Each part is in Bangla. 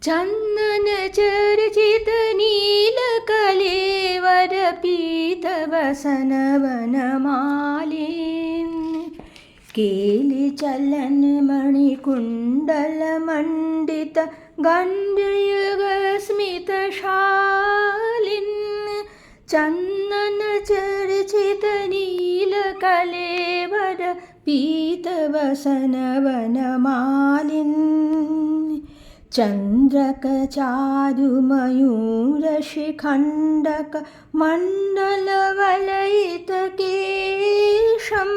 चन्दन चर्चित नीलकलेवर पीतवसन वनमालिन् केलि चलन मणिकुण्डल मण्डित गण्डयुगस्मितशालिन् चन्दन चर्चित नीलकलेवर पीतवसन वनमालिन् चन्द्रकचारुमयूरशिखण्डक मण्डलवलयितकेशं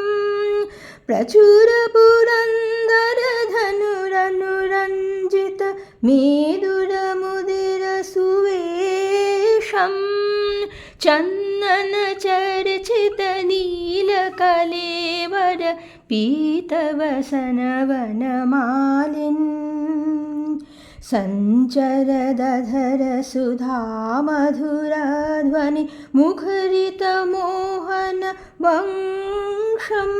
प्रचुरपुरन्दरधनुरनुरञ्जित मेदुरमुदिरसुवेशं चन्दनचर्चित नीलकलेवर पीतवसन वनमालिन् सञ्चरदधर सुधामधुरध्वनि मुखरितमोहन वंशं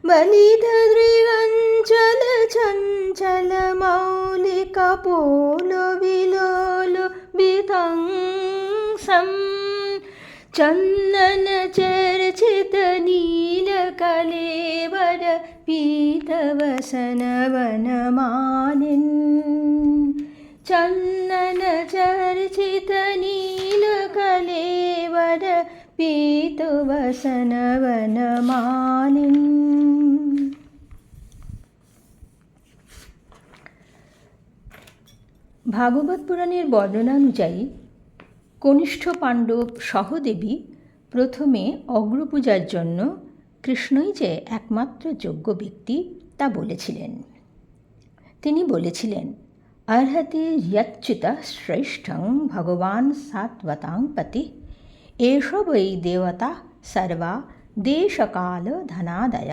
बलितदृगञ्चल चञ्चल मौलिकपोलो विलोलो वितंसं चन्दन चर्चित नीलकलेवर पीतवसन वनमालिन् चन्दन चर्चित नीलकलेवर पीतवसन वनमालिन्। ভাগবত পুরাণের বর্ণনানুযায়ী কনিষ্ঠ পাণ্ডব সহদেবী প্রথমে অগ্রপূজার জন্য কৃষ্ণই যে একমাত্র যোগ্য ব্যক্তি তা বলেছিলেন। তিনি বলেছিলেন, अर्हति यच्युतः श्रेष्ठं भगवान् सात्वतां पति एष वै देवता सर्वा देशकालधनादय।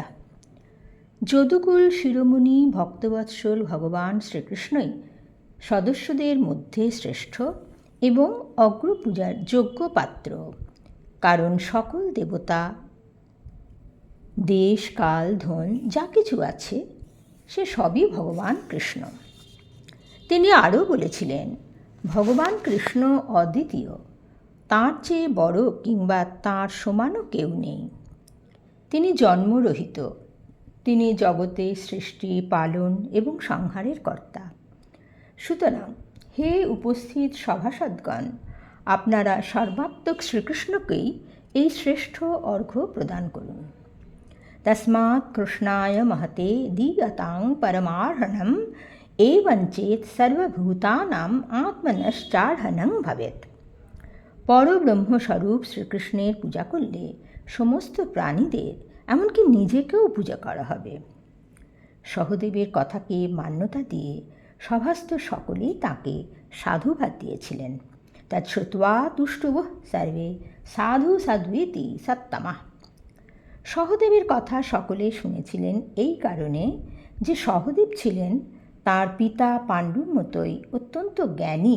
যদুকুল শিরোমণি ভক্তবৎসল ভগবান শ্রীকৃষ্ণই সদস্যদের মধ্যে শ্রেষ্ঠ এবং অগ্রপূজার যোগ্য পাত্র, কারণ সকল দেবতা, দেশ, কাল, ধন যা কিছু আছে সে সবই ভগবান কৃষ্ণ। তিনি আরও বলেছিলেন, ভগবান কৃষ্ণ অদ্বিতীয়, তাঁর চেয়ে বড় কিংবা তাঁর সমানও কেউ নেই। তিনি জন্মরহিত, তিনি জগতে সৃষ্টি, পালন এবং সংহারের কর্তা। সুতরাং হে উপস্থিত সভাসদগণ, আপনারা সর্বাত্মক শ্রীকৃষ্ণকেই এই শ্রেষ্ঠ অর্ঘ্য প্রদান করুন। তস্মাৎ কৃষ্ণায় মহতে দীয়তাং পরমার্হণম এবঞ্চেত সর্বভূতানাম আত্মনশ্চার্হণং ভবেৎ। পরব্রহ্মস্বরূপ শ্রীকৃষ্ণের পূজা করলে সমস্ত প্রাণীদের, এমনকি নিজেকেও পূজা করা হবে। সহদেবের কথাকে মান্যতা দিয়ে সভাস্থ সকলেই তাঁকে সাধুবাদ দিয়েছিলেন। তৎশ্রুত্বা তুষ্টুবঃ সর্বে সাধু সাধ্বীতি সত্তমাঃ। সহদেবের কথা সকলে শুনেছিলেন এই কারণে যে সহদেব ছিলেন তাঁর পিতা পাণ্ডুর মতোই অত্যন্ত জ্ঞানী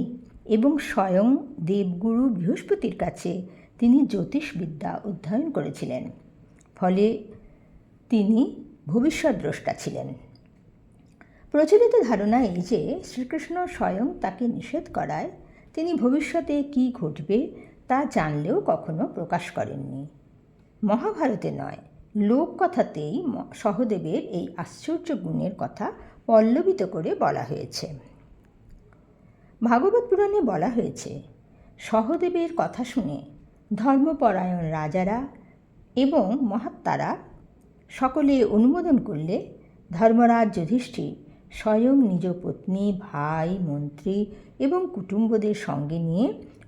এবং স্বয়ং দেবগুরু বৃহস্পতির কাছে তিনি জ্যোতিষবিদ্যা অধ্যয়ন করেছিলেন। ফলে তিনি ভবিষ্যদ্দ্রষ্টা ছিলেন। প্রচলিত ধারণা এই যে শ্রীকৃষ্ণ স্বয়ং তাকে নিষেধ করায় তিনি ভবিষ্যতে কী ঘটবে তা জানলেও কখনো প্রকাশ করেননি। মহাভারতে নয়, লোককথাতেই সহদেবের এই আশ্চর্য গুণের কথা পল্লবিত করে বলা হয়েছে। ভাগবত পুরাণে বলা হয়েছে, সহদেবের কথা শুনে ধর্মপরায়ণ রাজারা এবং মহাত্মারা সকলে অনুমোদন করলে ধর্মরাজ যুধিষ্ঠির স্বয়ং নিজ পত্নী, ভাই, মন্ত্রী এবং কুটুম্বদের সঙ্গে নিয়ে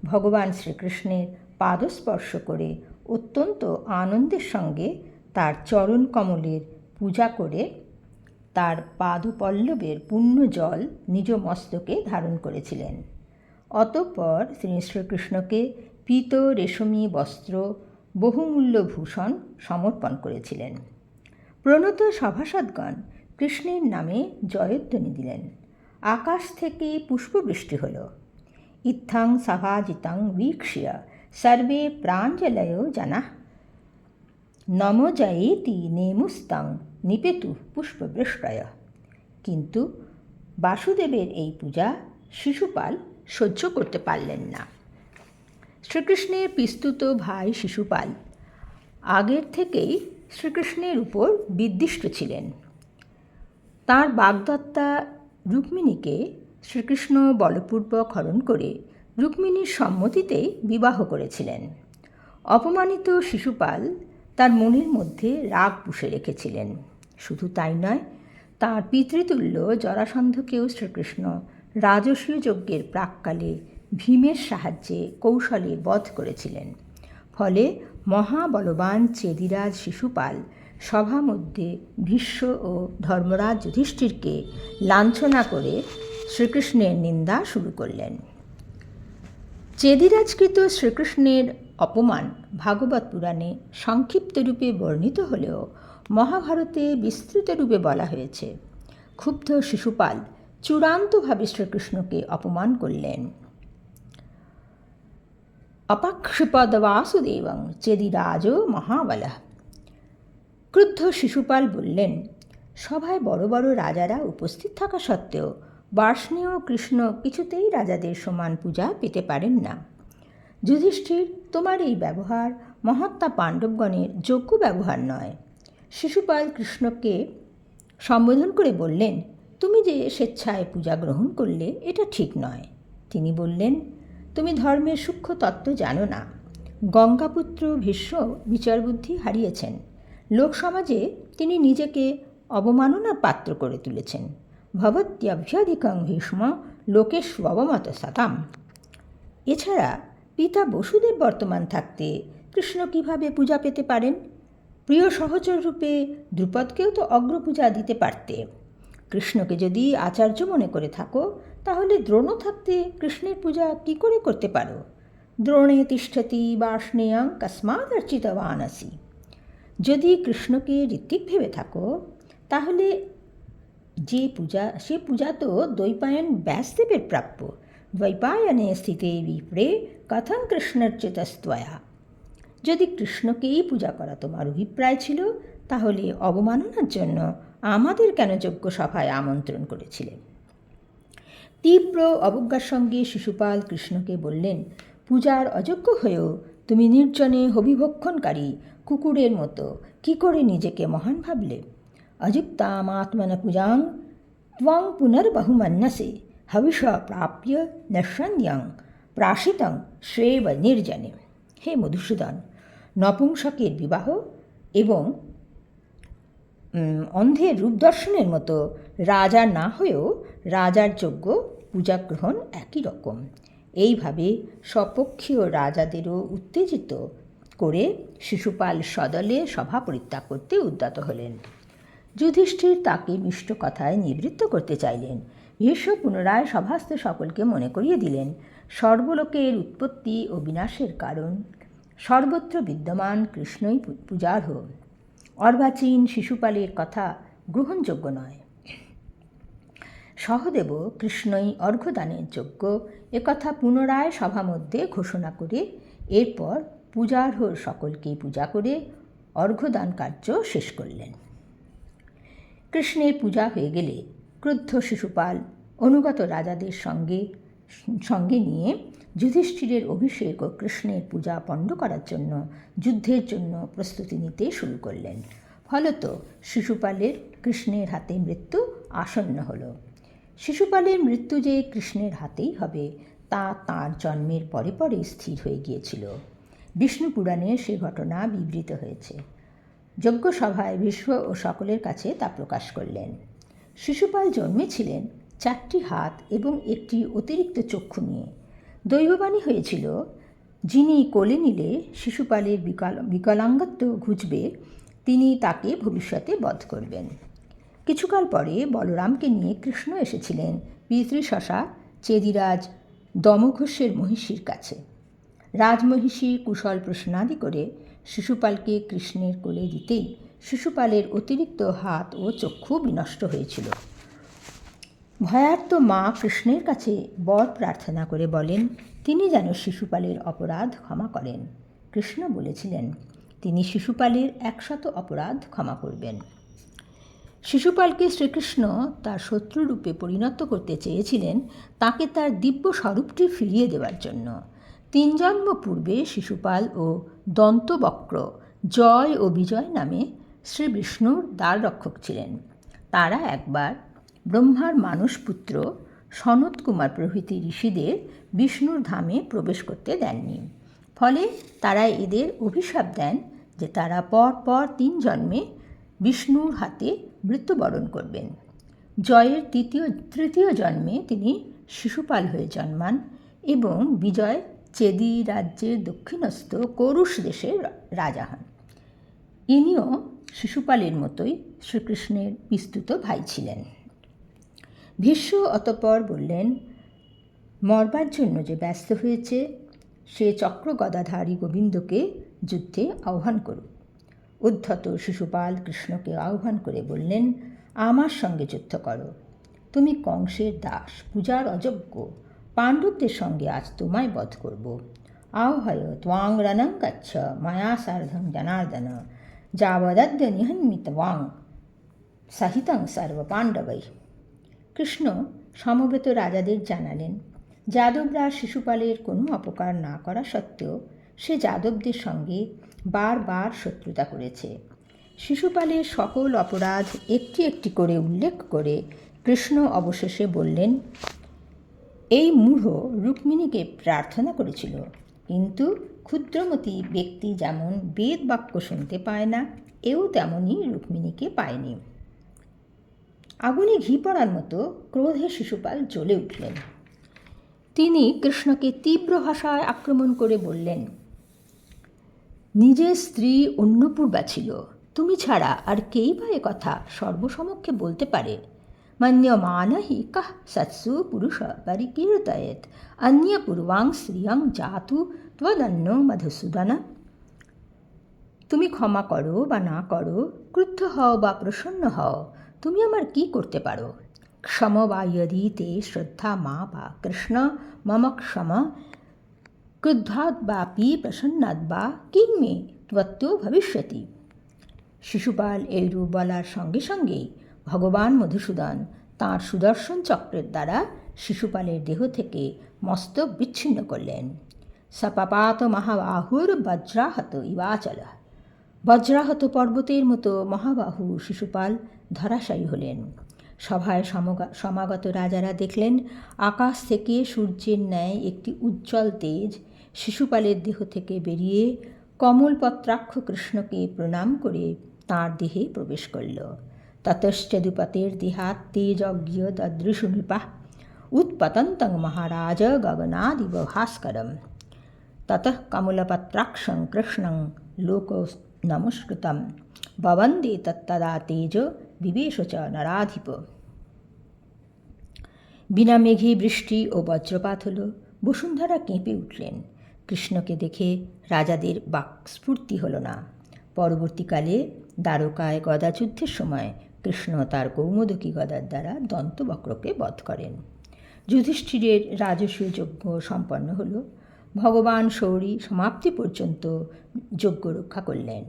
ভগবান শ্রীকৃষ্ণের পাদস্পর্শ করে অত্যন্ত আনন্দের সঙ্গে তার চরণ কমলের পূজা করে তার পাদপল্লবের পুণ্য জল নিজ মস্তকে ধারণ করেছিলেন। অতঃপর তিনি শ্রীকৃষ্ণকে পীত রেশমী বস্ত্র, বহুমূল্য ভূষণ সমর্পণ করেছিলেন। প্রণত সভাসদগণ কৃষ্ণের নামে জয়ধ্বনি দিলেন। আকাশ থেকে পুষ্পবৃষ্টি হল। ইত্থং সভাজিতং বীক্ষ্য সর্বে প্রাঞ্জলয় জানাঃ নম জয়েতি নেমুস্তং নিপেতু পুষ্পবৃষ্টয়। কিন্তু বাসুদেবের এই পূজা শিশুপাল সহ্য করতে পারলেন না। শ্রীকৃষ্ণের পিস্তুত ভাই শিশুপাল আগের থেকেই শ্রীকৃষ্ণের উপর বিদ্বিষ্ট ছিলেন। তাঁর বাগদত্তা রুক্মিণীকে শ্রীকৃষ্ণ বলপূর্বক হরণ করে রুক্মিণীর সম্মতিতেই বিবাহ করেছিলেন। অপমানিত শিশুপাল তার মনের মধ্যে রাগ পুষে রেখেছিলেন। শুধু তাই নয়, তাঁর পিতৃতুল্য জরাসন্ধকেও শ্রীকৃষ্ণ রাজসীয় যজ্ঞের প্রাক্কালে ভীমের সাহায্যে কৌশলে বধ করেছিলেন। ফলে মহাবলবান চেদিরাজ শিশুপাল সভা মধ্যে ভীষ্ম ও ধর্মরাজ যুধিষ্ঠিরকে লাঞ্ছনা করে শ্রীকৃষ্ণের নিন্দা শুরু করলেন। চেদিরাজকৃত শ্রীকৃষ্ণের অপমান ভাগবত পুরাণে সংক্ষিপ্ত রূপে বর্ণিত হলেও মহাভারতে বিস্তৃত রূপে বলা হয়েছে। ক্ষুব্ধ শিশুপাল চূড়ান্তভাবে শ্রীকৃষ্ণকে অপমান করলেন। অপাক্ষিপদ বাসুদেবং চেদিরাজ মহাবলঃ। ক্রুদ্ধ শিশুপাল বললেন, সভায় বড় বড় রাজারা উপস্থিত থাকা সত্ত্বেও বার্ষ্ণেয় কৃষ্ণ কিছুতেই রাজাদের সমান পূজা পেতে পারেন না। যুধিষ্ঠির, তোমার এই ব্যবহার মহাত্মা পাণ্ডবগণের যোগ্য ব্যবহার নয়। শিশুপাল কৃষ্ণকে সম্বোধন করে বললেন, তুমি যে স্বেচ্ছায় পূজা গ্রহণ করলে এটা ঠিক নয়। তিনি বললেন, তুমি ধর্মের সূক্ষ্ম তত্ত্ব জানো না। গঙ্গাপুত্র ভীষ্ম বিচারবুদ্ধি হারিয়েছেন। লোকসমাজে তিনি নিজেকে অবমাননার পাত্র করে তুলেছেন। ভবত্যভ্যধিকং ভীষ্ম লোকেষ্ববমত সতাম। এছাড়া পিতা বসুদেব বর্তমান থাকতে কৃষ্ণ কিভাবে পূজা পেতে পারেন? প্রিয় সহচর রূপে দ্রুপদকেও তো অগ্রপূজা দিতে পারতে। কৃষ্ণকে যদি আচার্য মনে করে থাকো, তাহলে দ্রোণ থাকতে কৃষ্ণের পূজা কী করে করতে পারো? দ্রোণে তিষ্ঠতি বার্ষ্ণেয়ং কস্মাদ অর্চিতবান আসি। যদি কৃষ্ণকে ঋত্বিক ভেবে থাকো, তাহলে সে পূজা তো দ্বৈপায়ন ব্যাসদেবের প্রাপ্য। দ্বৈপায়নে স্থিতে বিপ্রে কথং কৃষ্ণর্চিতস্ত্বয়া। যদি কৃষ্ণকেই পূজা করা তোমার অভিপ্রায় ছিল, তাহলে অবমাননার জন্য আমাদের কেন যজ্ঞ সভায় আমন্ত্রণ করেছিলে? তীব্র অবজ্ঞার সঙ্গে শিশুপাল কৃষ্ণকে বললেন, পূজার অযোগ্য হয়েও তুমি নির্জনে হবিভক্ষণকারী কুকুরের মতো কি করে নিজেকে মহান ভাবলে? অযুক্তাম আত্মন পূজাং ত্বং পুনর্বহুমন্যসে হবিষ প্রাপ্য নশ্যন্যং প্রাশিতং শ্রেব নির্জনে। হে মধুসূদন, নপুংসকের বিবাহ এবং অন্ধের রূপ দর্শনের মতো রাজা না হয়েও রাজার যোগ্য পূজা গ্রহণ একই রকম। এইভাবে স্বপক্ষীয় রাজাদেরও উত্তেজিত করে শিশুপাল সদলে সভা পরিত্যাগ করতে উদ্যত হলেন। যুধিষ্ঠির তাকে মিষ্ট কথায় নিবৃত্ত করতে চাইলেন। ভীষ্ম পুনরায় সভাস্থ সকলকে মনে করিয়ে দিলেন, সর্বলোকের উৎপত্তি ও বিনাশের কারণ সর্বত্র বিদ্যমান কৃষ্ণই পূজার্হ। অর্বাচীন শিশুপালের কথা গ্রহণযোগ্য নয়। সহদেব কৃষ্ণই অর্ঘ্যদানের যোগ্য, একথা পুনরায় সভা মধ্যে ঘোষণা করে এরপর পূজার্হ সকলকে পূজা করে অর্ঘ্যদান কার্য শেষ করলেন। কৃষ্ণের পূজা হয়ে গেলে ক্রুদ্ধ শিশুপাল অনুগত রাজাদের সঙ্গে নিয়ে যুধিষ্ঠিরের অভিষেক ও কৃষ্ণের পূজা পণ্ড করার জন্য যুদ্ধের জন্য প্রস্তুতি নিতে শুরু করলেন। ফলত শিশুপালের কৃষ্ণের হাতে মৃত্যু আসন্ন হল। শিশুপালের মৃত্যু যে কৃষ্ণের হাতেই হবে, তা তাঁর জন্মের পরে পরে স্থির হয়ে গিয়েছিল। বিষ্ণু পুরাণে সে ঘটনা বিবৃত হয়েছে। যজ্ঞসভায় ভীষ্ম ও সকলের কাছে তা প্রকাশ করলেন। শিশুপাল জন্মেছিলেন 4টি হাত এবং একটি অতিরিক্ত চক্ষু নিয়ে। দৈববাণী হয়েছিল, যিনি কোলে নিলে শিশুপালের বিকলাঙ্গত্ব ঘুচবে, তিনি তাকে ভবিষ্যতে বধ করবেন। কিছুকাল পরে বলরামকে নিয়ে কৃষ্ণ এসেছিলেন পিতৃশশা চেদিরাজ দমঘোষের মহিষীর কাছে। রাজমহিষী কুশল প্রশ্নাদি করে শিশুপালকে কৃষ্ণের কোলে দিতেই শিশুপালের অতিরিক্ত হাত ও চক্ষু বিনষ্ট হয়েছিল। ভয়ার্ত মা কৃষ্ণের কাছে বর প্রার্থনা করে বলেন, তিনি যেন শিশুপালের অপরাধ ক্ষমা করেন। কৃষ্ণ বলেছিলেন, তিনি শিশুপালের 100 অপরাধ ক্ষমা করবেন। শিশুপালকে শ্রীকৃষ্ণ তার শত্রুরূপে পরিণত করতে চেয়েছিলেন তাকে তার দিব্য স্বরূপটি ফিরিয়ে দেওয়ার জন্য। 3 জন্ম পূর্বে শিশুপাল ও দন্তবক্র জয় ও বিজয় নামে শ্রী বিষ্ণুর দ্বাররক্ষক ছিলেন। তারা একবার ব্রহ্মার মানসপুত্র সনত কুমার প্রভৃতি ঋষিদের বিষ্ণুর ধামে প্রবেশ করতে দেননি। ফলে তারা এদের অভিশাপ দেন যে তারা পর 3 জন্মে বিষ্ণুর হাতে মৃত্যুবরণ করবেন। জয়ের তৃতীয় জন্মে তিনি শিশুপাল হয়ে জন্মান এবং বিজয় চেদি রাজ্যের দক্ষিণস্থ কৌরুষ দেশের রাজা হন। ইনিও শিশুপালের মতোই শ্রীকৃষ্ণের বিস্তুত ভাই ছিলেন। ভীষ্ম অতঃপর বললেন, মরবার জন্য যে ব্যস্ত হয়েছে সে চক্র গদাধারী গোবিন্দকে যুদ্ধে আহ্বান করুক। উদ্ধত শিশুপাল কৃষ্ণকে আহ্বান করে বললেন, আমার সঙ্গে যুদ্ধ করো। তুমি কংসের দাস, পূজার অযোগ্য। পাণ্ডবদের সঙ্গে আজ তোমায় বধ করব। আহ্বয় ত্বাং রণং গচ্ছ মায়া সার্ধং জনার্দন যাবদদ্য নিহন্মি ত্বাং সহিতং সর্ব পাণ্ডবৈ। কৃষ্ণ সমবেত রাজাদের জানালেন, যাদবরা শিশুপালের কোনো অপকার না করা সত্ত্বেও সে যাদবদের সঙ্গে বারবার শত্রুতা করেছে। শিশুপালের সকল অপরাধ একটি একটি করে উল্লেখ করে কৃষ্ণ অবশেষে বললেন, এই মূঢ় রুক্মিণীকে প্রার্থনা করেছিল, কিন্তু ক্ষুদ্রমতি ব্যক্তি যেমন বেদ বাক্য শুনতে পায় না, এও তেমনই রুক্মিণীকে পায়নি। আগুনে ঘি পড়ার মতো ক্রোধে শিশুপাল জ্বলে উঠলেন। তিনি কৃষ্ণকে তীব্র ভাষায় আক্রমণ করে বললেন, নিজের স্ত্রী অন্নপূর্বা ছিল, তুমি ছাড়া আর কেই বা কথা সর্বসমক্ষে বলতে পারে? মন্যমান হি কঃ সৎসু পুরুষ পরিকীর্তয়েৎ অন্য পূর্বাং শ্রিয়ং জাতু ত্বদন্য মধুসূদন। তুমি ক্ষমা করো বা না করো, ক্রুদ্ধ হও বা প্রসন্ন হও, তুমি আমার কি করতে পারো? ক্ষম বা यदि ते শ্রদ্ধা মা বা কৃষ্ণ মম ক্ষম ক্রুদ্ধাৎ বাপি প্রসন্নাৎ বা কিং মে ত্বত্তো ভবিষ্যতি। শিশুপাল এইরূপ বলার সঙ্গে সঙ্গেই ভগবান মধুসূদন তাঁর সুদর্শন চক্রের দ্বারা শিশুপালের দেহ থেকে মস্তক বিচ্ছিন্ন করলেন। সপাপাত মহাবাহুর বজ্রাহত ইবাচল। বজ্রাহত পর্বতের মতো মহাবাহু শিশুপাল ধরাশায়ী হলেন। সভায় সমাগত রাজারা দেখলেন আকাশ থেকে সূর্যের ন্যায় একটি উজ্জ্বল তেজ শিশুপালের দেহ থেকে বেরিয়ে কমলপত্রাক্ষ কৃষ্ণকে প্রণাম করে তাঁর দেহে প্রবেশ করল। ততশ্চদুপতের দেহাৎ তেজজ্ঞ দদৃশু নৃপাঃ উৎপতন্তং মহারাজ গগনাদিব ভাস্করম। ততঃ কমলপত্রাক্ষং কৃষ্ণং লোক নমস্কৃতম ববন্দে তত্তদা তেজ বিবেশ চ নরাধিপ। বিনা মেঘে বৃষ্টি ও বজ্রপাত হল। বসুন্ধরা কেঁপে উঠলেন। কৃষ্ণকে দেখে রাজাদের বাক্স্ফূর্তি হল না। পরবর্তীকালে দ্বারকায় গদাযুদ্ধের সময় কৃষ্ণ তার কৌমোদকী গদার দ্বারা দন্তবক্রকে বধ করেন। যুধিষ্ঠিরের রাজসূয় যজ্ঞ সম্পন্ন হল। ভগবান শৌরি সমাপ্তি পর্যন্ত যজ্ঞ রক্ষা করলেন।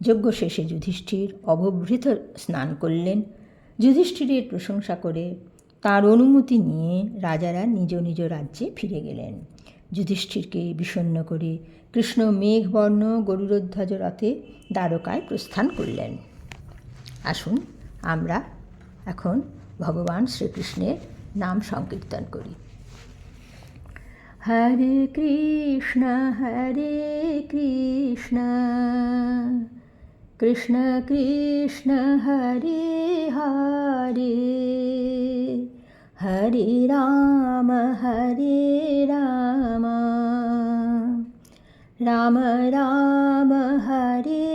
যজ্ঞ শেষে যুধিষ্ঠির অবভৃত স্নান করলেন। যুধিষ্ঠিরের প্রশংসা করে তার অনুমতি নিয়ে রাজারা নিজ নিজ রাজ্যে ফিরে গেলেন। যুধিষ্ঠিরকে বিষণ্ণ করে কৃষ্ণ মেঘবর্ণ গরুড়ধ্বজ রথে দ্বারকায় প্রস্থান করলেন। আসুন আমরা এখন ভগবান শ্রীকৃষ্ণের নাম সংকীর্তন করি। হরে কৃষ্ণ কৃষ্ণ কৃষ্ণ হরে হরে হরে রাম রাম রাম হরে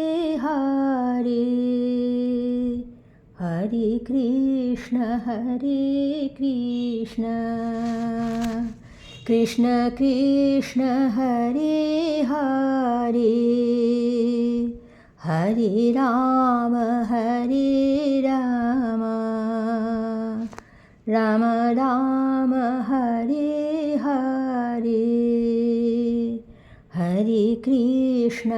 হরে হরে কৃষ্ণ কৃষ্ণ কৃষ্ণ হরে হরে হরে রাম রাম রাম হরে হরে হরে কৃষ্ণ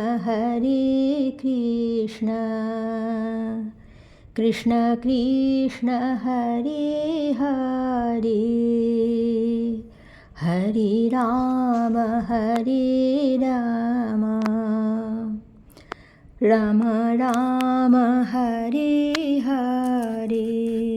কৃষ্ণ কৃষ্ণ হরে হরে হরে রাম রাম রাম হরে হরে